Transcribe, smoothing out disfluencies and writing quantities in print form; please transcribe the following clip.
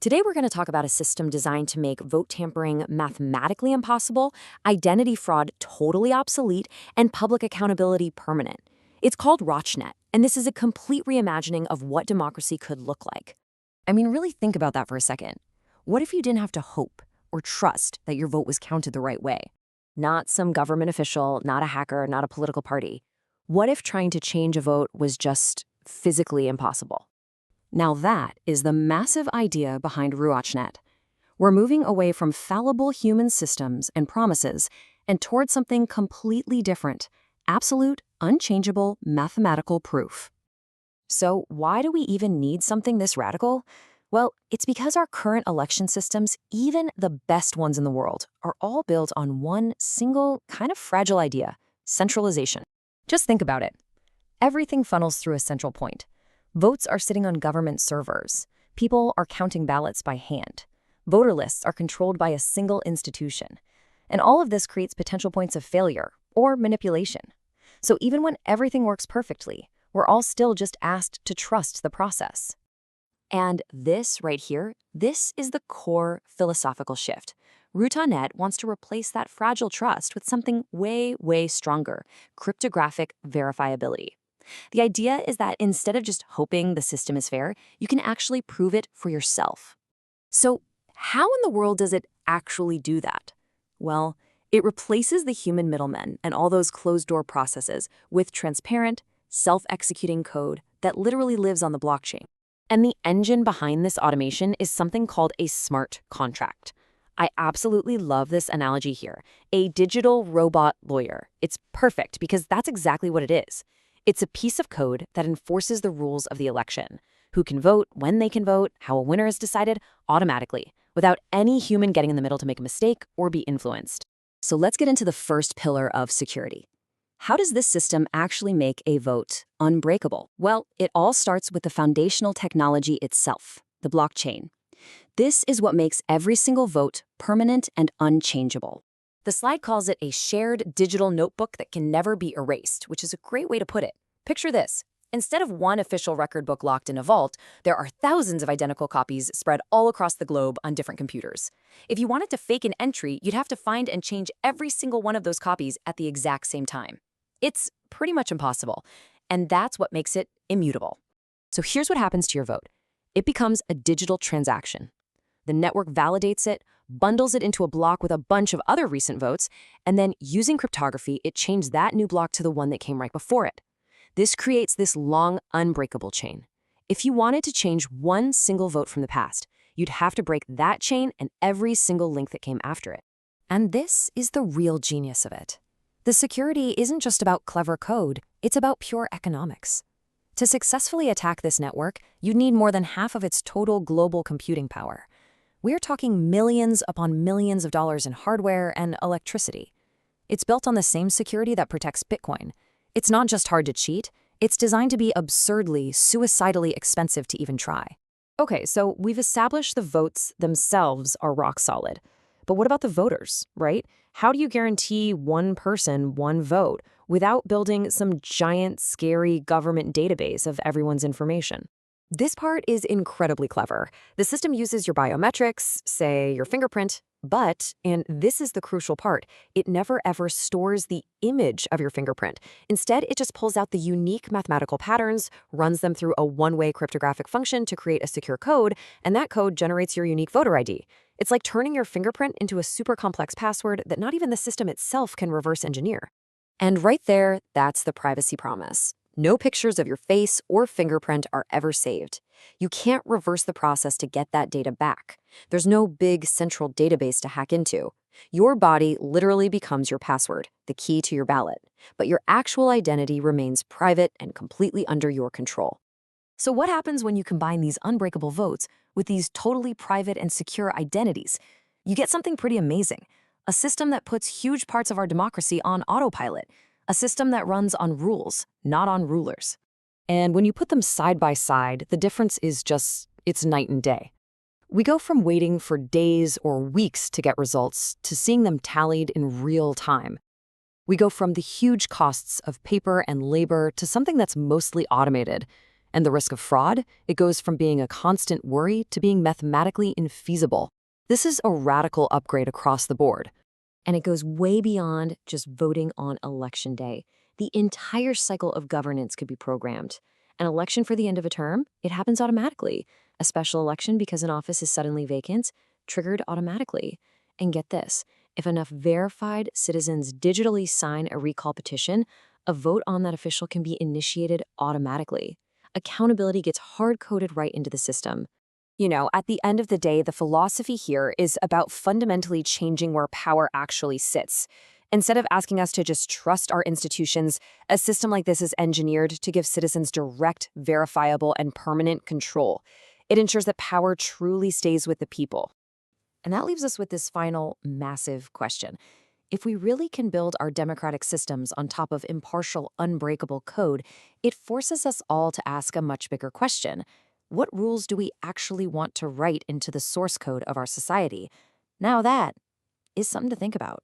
Today, we're going to talk about a system designed to make vote tampering mathematically impossible, identity fraud totally obsolete, and public accountability permanent. It's called Ruachnet, and this is a complete reimagining of what democracy could look like. I mean, really think about that for a second. What if you didn't have to hope or trust that your vote was counted the right way? Not some government official, not a hacker, not a political party. What if trying to change a vote was just physically impossible? Now that is the massive idea behind Ruachnet. We're moving away from fallible human systems and promises and towards something completely different, absolute, unchangeable mathematical proof. So why do we even need something this radical? Well, it's because our current election systems, even the best ones in the world, are all built on one single, kind of fragile idea: centralization. Just think about it. Everything funnels through a central point. Votes are sitting on government servers. People are counting ballots by hand. Voter lists are controlled by a single institution. And all of this creates potential points of failure or manipulation. So even when everything works perfectly, we're all still just asked to trust the process. And this right here, this is the core philosophical shift. Ruachnet wants to replace that fragile trust with something way, way stronger: cryptographic verifiability. The idea is that instead of just hoping the system is fair, you can actually prove it for yourself. So how in the world does it actually do that? Well, it replaces the human middlemen and all those closed-door processes with transparent, self-executing code that literally lives on the blockchain. And the engine behind this automation is something called a smart contract. I absolutely love this analogy here: a digital robot lawyer. It's perfect because that's exactly what it is. It's a piece of code that enforces the rules of the election: who can vote, when they can vote, how a winner is decided, automatically, without any human getting in the middle to make a mistake or be influenced. So let's get into the first pillar of security. How does this system actually make a vote unbreakable? Well, it all starts with the foundational technology itself, the blockchain. This is what makes every single vote permanent and unchangeable. The slide calls it a shared digital notebook that can never be erased, which is a great way to put it. Picture this. Instead of one official record book locked in a vault, there are thousands of identical copies spread all across the globe on different computers. If you wanted to fake an entry, you'd have to find and change every single one of those copies at the exact same time. It's pretty much impossible, and that's what makes it immutable. So here's what happens to your vote. It becomes a digital transaction. The network validates it, bundles it into a block with a bunch of other recent votes, and then, using cryptography, it chains that new block to the one that came right before it. This creates this long, unbreakable chain. If you wanted to change one single vote from the past, you'd have to break that chain and every single link that came after it. And this is the real genius of it. The security isn't just about clever code, it's about pure economics. To successfully attack this network, you'd need more than half of its total global computing power. We're talking millions upon millions of dollars in hardware and electricity. It's built on the same security that protects Bitcoin. It's not just hard to cheat, it's designed to be absurdly, suicidally expensive to even try. Okay, so we've established the votes themselves are rock solid. But what about the voters, right? How do you guarantee one person, one vote, without building some giant, scary government database of everyone's information? This part is incredibly clever. The system uses your biometrics, say your fingerprint, but, and this is the crucial part, it never ever stores the image of your fingerprint. Instead, it just pulls out the unique mathematical patterns, runs them through a one-way cryptographic function to create a secure code, and that code generates your unique voter ID. It's like turning your fingerprint into a super complex password that not even the system itself can reverse engineer. And right there, that's the privacy promise. No pictures of your face or fingerprint are ever saved. You can't reverse the process to get that data back. There's no big central database to hack into. Your body literally becomes your password, the key to your ballot, but your actual identity remains private and completely under your control. So what happens when you combine these unbreakable votes with these totally private and secure identities? You get something pretty amazing. A system that puts huge parts of our democracy on autopilot. A system that runs on rules, not on rulers. And when you put them side by side, the difference is it's night and day. We go from waiting for days or weeks to get results to seeing them tallied in real time. We go from the huge costs of paper and labor to something that's mostly automated. And the risk of fraud? It goes from being a constant worry to being mathematically infeasible. This is a radical upgrade across the board. And it goes way beyond just voting on election day. The entire cycle of governance could be programmed. An election for the end of a term, it happens automatically. A special election because an office is suddenly vacant, triggered automatically. And get this, if enough verified citizens digitally sign a recall petition, a vote on that official can be initiated automatically. Accountability gets hard-coded right into the system. At the end of the day, the philosophy here is about fundamentally changing where power actually sits. Instead of asking us to just trust our institutions, a system like this is engineered to give citizens direct, verifiable, and permanent control. It ensures that power truly stays with the people. And that leaves us with this final massive question. If we really can build our democratic systems on top of impartial, unbreakable code, it forces us all to ask a much bigger question. What rules do we actually want to write into the source code of our society? Now that is something to think about.